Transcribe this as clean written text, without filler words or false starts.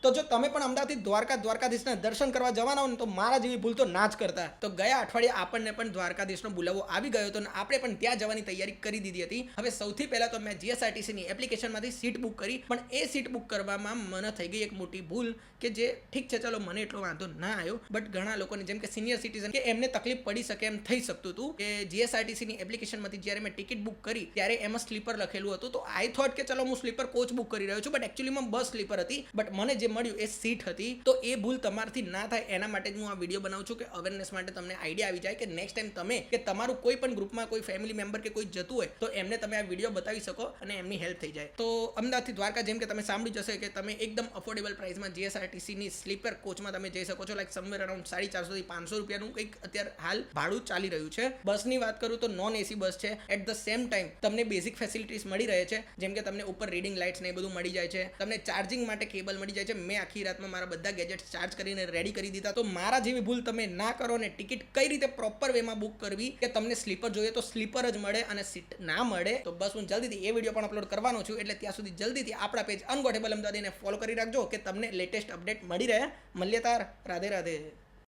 તો જો તમે પણ અમદાવાદથી દ્વારકાધીશના દર્શન કરવા જવાના હો ને તો મારા જેવી ભૂલ તો ના જ કરતા. તો ગયા અઠવાડિયે આપણને પણ દ્વારકાધીશનો બોલાવો આવી ગયો હતો અને આપણે પણ ત્યાં જવાની તૈયારી કરી દીધી હતી. હવે સૌથી પહેલા તો મેં જીએસઆરટીસીની એપ્લિકેશનમાંથી સીટ બુક કરી, પણ એ સીટ બુક કરવામાં મને થઈ ગઈ એક મોટી ભૂલ કે જે ઠીક છે ચલો મને એટલો વાંધો ના આવ્યો, બટ ઘણા લોકોને જેમ કે સિનિયર સિટીઝન કે એમને તકલીફ પડી શકે એમ થઈ શકતું હતું કે જીએસઆરટીસીની એપ્લિકેશનમાંથી જ્યારે મેં ટિકિટ બુક કરી ત્યારે એમાં સ્લીપર લખેલું હતું. તો આઈ થોટ કે ચલો હું સ્લીપર કોચ બુક કરી રહ્યો છું, બટ એકચ્યુઅલીમાં બસ સ્લીપર હતી, બટ મને જે મળ્યું એ સીટ હતી. તો એ ભૂલ તમારાથી ના થાય એના માટે હું આ વિડીયો બનાવું છું કે અવેરનેસ માટે તમને આઈડિયા આવી જાય કે નેક્સ્ટ ટાઈમ તમે કે તમારું કોઈ પણ ગ્રુપમાં કોઈ ફેમિલી મેમ્બર કે કોઈ જતું હોય તો એમને તમે આ વિડીયો બતાવી શકો અને એમની હેલ્પ થઈ જાય. તો અમદાવાદથી દ્વારકા જેમ કે તમે સાંભળ્યું જશે કે તમે એકદમ અફોર્ડેબલ પ્રાઇસમાં જીએસઆરટીસીની સ્લીપર કોચમાં તમે જઈ શકો છો. લાઈક સમવેર અરાઉન્ડ 450 થી 500 રૂપિયાનું કંઈક અત્યારે હાલ ભાડું ચાલી રહ્યું છે. બસની વાત કરું તો નોન એસી બસ છે. એટ ધ સેમ ટાઈમ તમને બેઝિક ફેસિલિટીઝ મળી રહે છે, જેમ કે તમને ઉપર રીડિંગ લાઇટ્સ ને એ બધું મળી જાય છે, તમને ચાર્જિંગ માટે કેબલ મળી જાય છે. મેં આખી રાતમાં મારા બધા ગેજેટ્સ ચાર્જ કરીને રેડી કરી દીધા. તો મારા જેવી ભૂલ તમે ના કરો ને ટિકિટ કઈ રીતે પ્રોપર વેમાં બુક કરવી કે તમને સ્લીપર જોઈએ તો સ્લીપર જ મળે અને સીટ ના મળે તો બસ હું જલ્દીથી એ વિડીયો પણ અપલોડ કરવાનો છું. એટલે ત્યાં સુધી જલ્દીથી આપણા પેજ અનગોટેબલ અમદાવાદને ફોલો કરી રાખજો કે તમને લેટેસ્ટ અપડેટ મળી રહે. મળીએ તાર. રાધે રાધે.